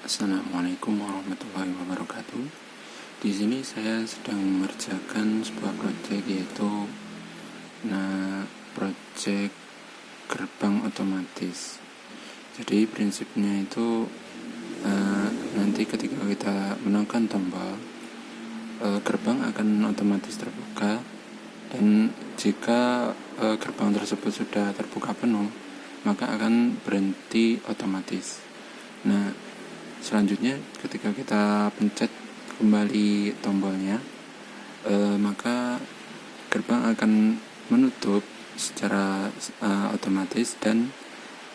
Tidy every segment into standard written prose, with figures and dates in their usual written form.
Assalamualaikum warahmatullahi wabarakatuh. Di sini saya sedang mengerjakan sebuah proyek, yaitu proyek gerbang otomatis. Jadi prinsipnya itu nanti ketika kita menekan tombol, gerbang akan otomatis terbuka, dan jika gerbang tersebut sudah terbuka penuh, maka akan berhenti otomatis. Selanjutnya ketika kita pencet kembali tombolnya, maka gerbang akan menutup secara otomatis, dan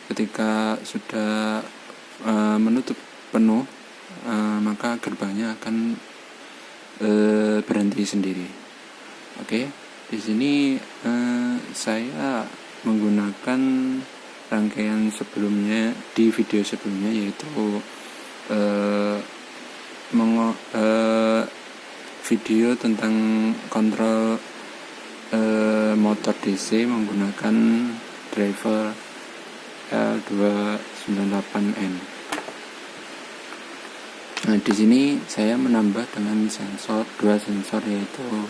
ketika sudah menutup penuh, maka gerbangnya akan berhenti sendiri. Oke, di sini saya menggunakan rangkaian sebelumnya di video sebelumnya, yaitu video tentang kontrol motor DC menggunakan driver L298N. Di sini saya menambah dengan dua sensor, yaitu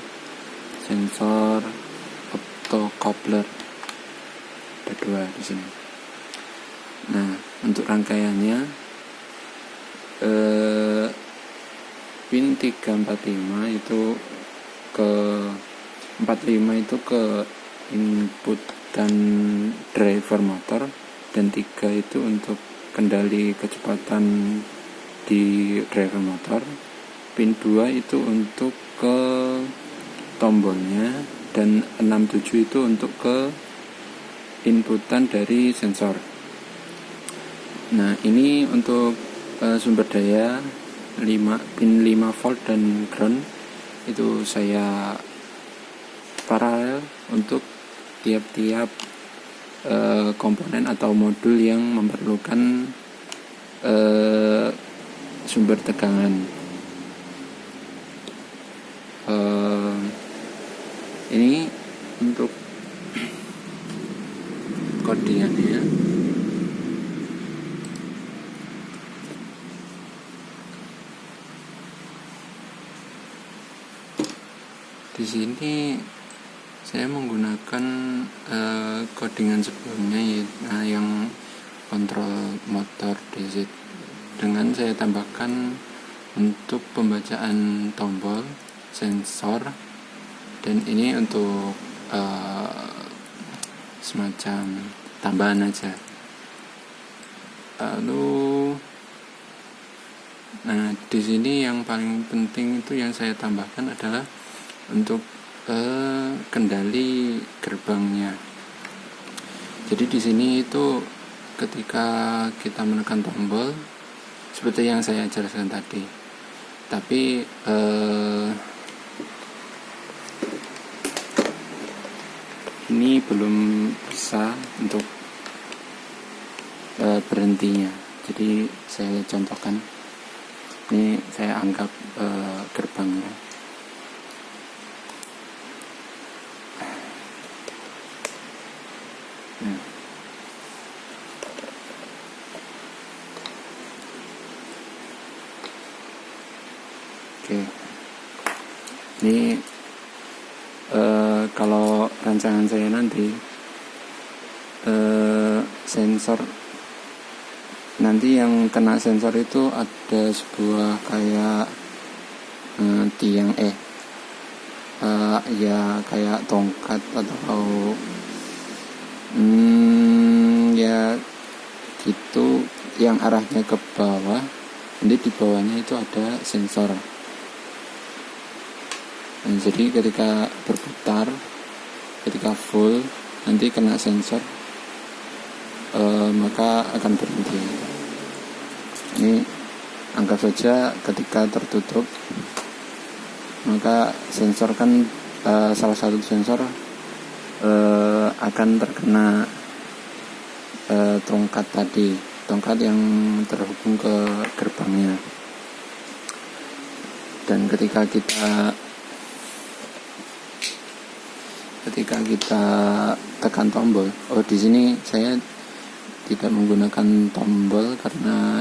sensor optocoupler. Ada dua di sini. Untuk rangkaiannya, pin 345 itu ke 45 itu ke input dan driver motor, dan 3 itu untuk kendali kecepatan di driver motor. Pin 2 itu untuk ke tombolnya, dan 67 itu untuk ke inputan dari sensor. Ini untuk sumber daya pin 5 volt dan ground itu saya paralel untuk tiap-tiap komponen atau modul yang memerlukan sumber tegangan. Ini untuk codingannya. Di sini saya menggunakan codingan sebelumnya, yang kontrol motor DC, dengan saya tambahkan untuk pembacaan tombol, sensor, dan ini untuk semacam tambahan aja. Di sini yang paling penting itu yang saya tambahkan adalah untuk kendali gerbangnya. Jadi di sini itu ketika kita menekan tombol seperti yang saya jelaskan tadi, tapi ini belum bisa untuk berhentinya. Jadi saya contohkan, ini saya anggap gerbangnya. Oke, ini kalau rancangan saya nanti sensor, nanti yang kena sensor itu ada sebuah kayak tiang kayak tongkat atau ya gitu, yang arahnya ke bawah. Nanti di bawahnya itu ada sensor. Jadi ketika berputar, ketika full, nanti kena sensor, maka akan berhenti. Ini anggap saja ketika tertutup, maka sensor kan salah satu sensor akan terkena tongkat yang terhubung ke gerbangnya. Dan ketika kita tekan tombol, di sini saya tidak menggunakan tombol karena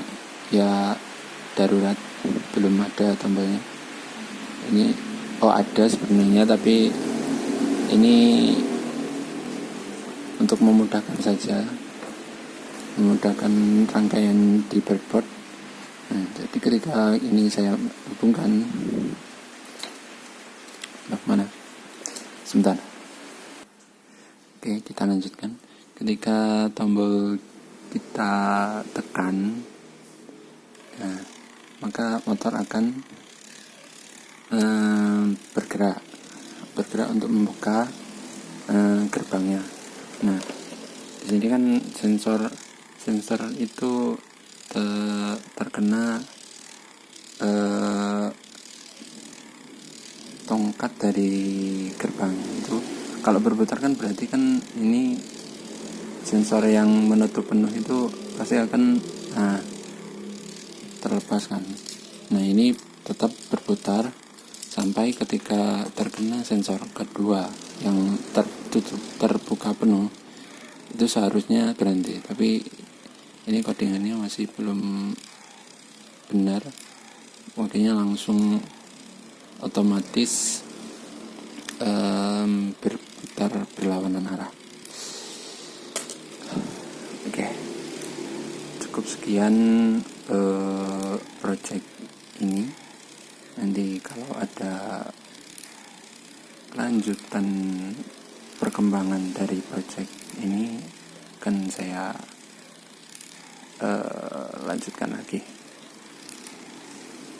ya darurat, belum ada tombolnya. Ini ada sebenarnya, tapi ini untuk memudahkan saja, memudahkan rangkaian di breadboard. Nah, jadi ketika ini saya hubungkan, mana? Sebentar. Oke, kita lanjutkan. Ketika tombol kita tekan, nah, maka motor akan bergerak untuk membuka gerbangnya. Nah, di sini kan sensor itu terkena tongkat dari gerbang itu. Kalau berputar kan berarti kan ini sensor yang menutup penuh itu pasti akan terlepas kan. Nah, ini tetap berputar sampai ketika terkena sensor kedua yang terbuka penuh, itu seharusnya berhenti. Tapi ini codingannya masih belum benar, makanya langsung otomatis berputar berlawanan arah. Oke, cukup sekian project ini. Nanti kalau ada lanjutan perkembangan dari project ini kan saya lanjutkan lagi.